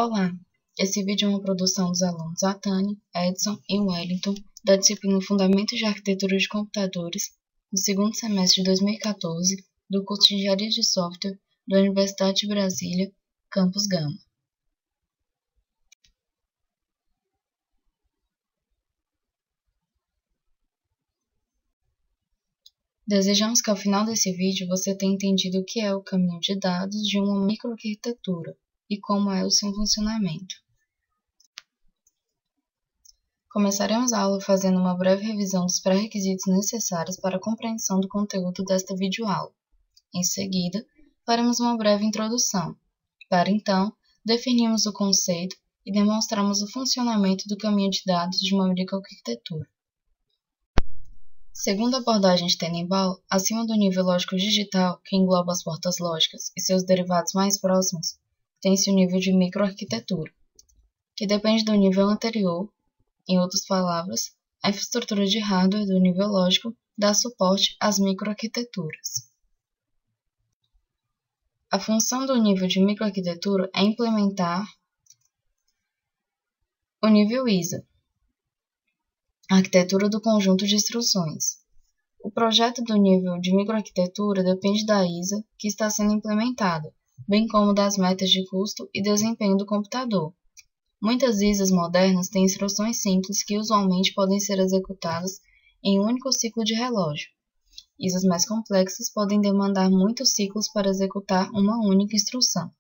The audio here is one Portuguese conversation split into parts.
Olá, esse vídeo é uma produção dos alunos Atani, Edson e Wellington, da disciplina Fundamentos de Arquitetura de Computadores, do segundo semestre de 2014, do curso de Engenharia de Software da Universidade de Brasília, Campus Gama. Desejamos que ao final desse vídeo você tenha entendido o que é o caminho de dados de uma microarquitetura e como é o seu funcionamento. Começaremos a aula fazendo uma breve revisão dos pré-requisitos necessários para a compreensão do conteúdo desta videoaula. Em seguida, faremos uma breve introdução, para então definirmos o conceito e demonstrarmos o funcionamento do caminho de dados de uma microarquitetura. Segundo a abordagem de Tenenbaum, acima do nível lógico digital, que engloba as portas lógicas e seus derivados mais próximos, tem-se o nível de microarquitetura, que depende do nível anterior. Em outras palavras, a infraestrutura de hardware do nível lógico dá suporte às microarquiteturas. A função do nível de microarquitetura é implementar o nível ISA, a arquitetura do conjunto de instruções. O projeto do nível de microarquitetura depende da ISA que está sendo implementada, bem como das metas de custo e desempenho do computador. Muitas ISAs modernas têm instruções simples que usualmente podem ser executadas em um único ciclo de relógio. ISAs mais complexas podem demandar muitos ciclos para executar uma única instrução.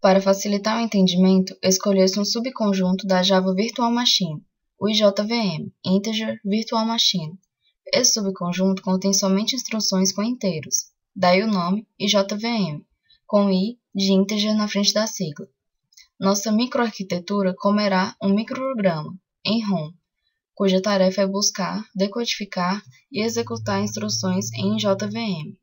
Para facilitar o entendimento, escolheu-se um subconjunto da Java Virtual Machine, o IJVM, Integer Virtual Machine. Esse subconjunto contém somente instruções com inteiros, daí o nome IJVM, com I de integer na frente da sigla. Nossa microarquitetura comerá um micrograma, em ROM, cuja tarefa é buscar, decodificar e executar instruções em JVM.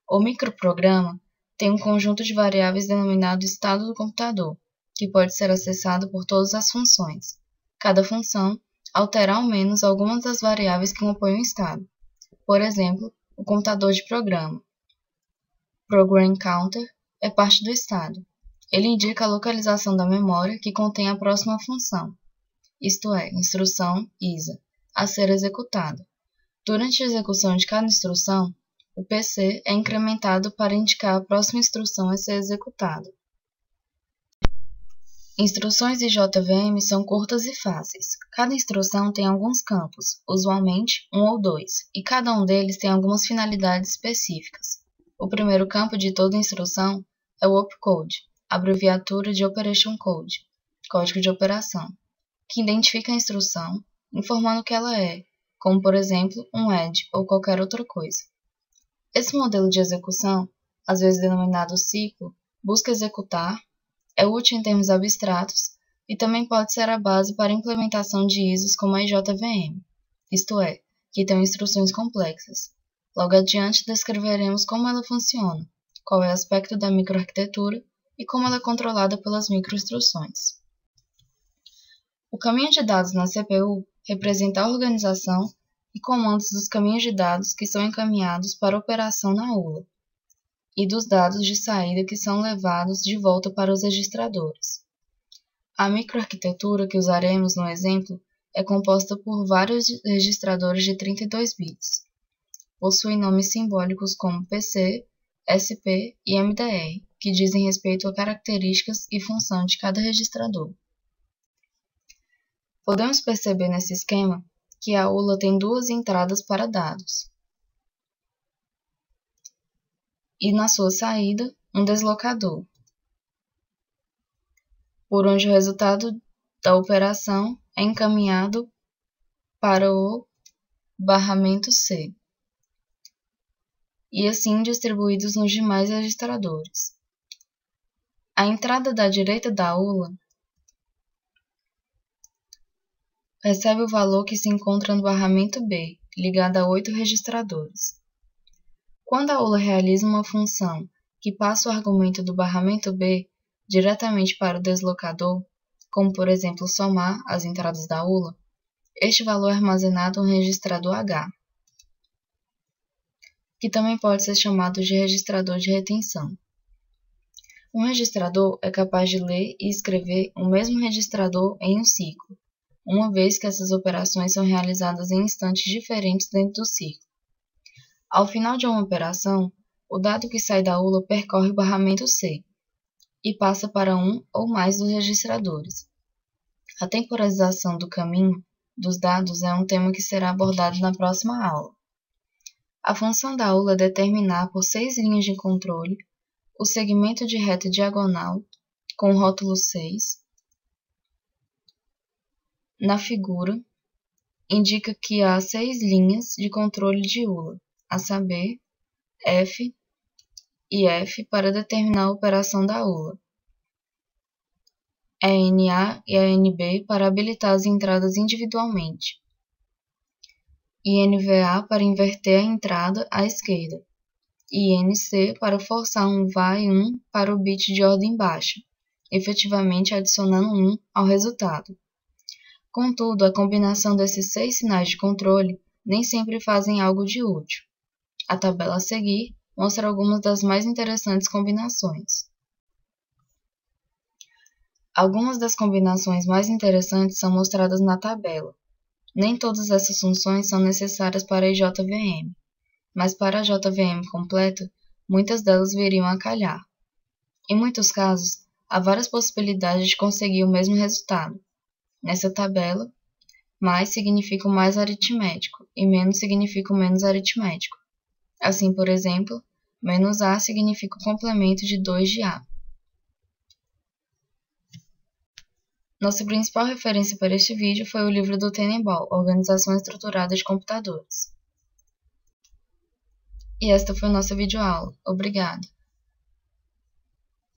O microprograma tem um conjunto de variáveis denominado estado do computador, que pode ser acessado por todas as funções. Cada função altera ao menos algumas das variáveis que compõem o estado. Por exemplo, o computador de programa. Program Counter é parte do estado. Ele indica a localização da memória que contém a próxima função, isto é, instrução ISA, a ser executada. Durante a execução de cada instrução, o PC é incrementado para indicar a próxima instrução a ser executada. Instruções de JVM são curtas e fáceis. Cada instrução tem alguns campos, usualmente um ou dois, e cada um deles tem algumas finalidades específicas. O primeiro campo de toda instrução é o opcode, abreviatura de Operation Code, código de operação, que identifica a instrução, informando o que ela é, como por exemplo um add ou qualquer outra coisa. Esse modelo de execução, às vezes denominado ciclo, busca executar, é útil em termos abstratos e também pode ser a base para a implementação de ISAs como a IJVM, isto é, que tem instruções complexas. Logo adiante descreveremos como ela funciona, qual é o aspecto da microarquitetura e como ela é controlada pelas microinstruções. O caminho de dados na CPU representa a organização e comandos dos caminhos de dados que são encaminhados para operação na ULA, e dos dados de saída que são levados de volta para os registradores. A microarquitetura que usaremos no exemplo é composta por vários registradores de 32 bits. Possui nomes simbólicos como PC, SP e MDR, que dizem respeito a características e função de cada registrador. Podemos perceber nesse esquema que a ULA tem duas entradas para dados, e na sua saída, um deslocador, por onde o resultado da operação é encaminhado para o barramento C, e assim distribuídos nos demais registradores. A entrada da direita da ULA recebe o valor que se encontra no barramento B, ligado a 8 registradores. Quando a ULA realiza uma função que passa o argumento do barramento B diretamente para o deslocador, como por exemplo somar as entradas da ULA, este valor é armazenado no registrador H, que também pode ser chamado de registrador de retenção. Um registrador é capaz de ler e escrever o mesmo registrador em um ciclo, uma vez que essas operações são realizadas em instantes diferentes dentro do ciclo. Ao final de uma operação, o dado que sai da ULA percorre o barramento C e passa para um ou mais dos registradores. A temporização do caminho dos dados é um tema que será abordado na próxima aula. A função da ULA é determinar por 6 linhas de controle o segmento de reta diagonal com o rótulo 6. Na figura, indica que há 6 linhas de controle de ULA, a saber, F e F para determinar a operação da ULA, a NA e a NB para habilitar as entradas individualmente, e NVA para inverter a entrada à esquerda, e NC para forçar um vai 1 para o bit de ordem baixa, efetivamente adicionando 1 ao resultado. Contudo, a combinação desses 6 sinais de controle nem sempre fazem algo de útil. A tabela a seguir mostra algumas das mais interessantes combinações. Algumas das combinações mais interessantes são mostradas na tabela. Nem todas essas funções são necessárias para a JVM, mas para a JVM completa, muitas delas viriam a calhar. Em muitos casos, há várias possibilidades de conseguir o mesmo resultado. Nessa tabela, mais significa o mais aritmético e menos significa o menos aritmético. Assim, por exemplo, menos A significa o complemento de 2 de A. Nossa principal referência para este vídeo foi o livro do Tenenbaum, Organização Estruturada de Computadores. E esta foi nossa videoaula. Obrigada!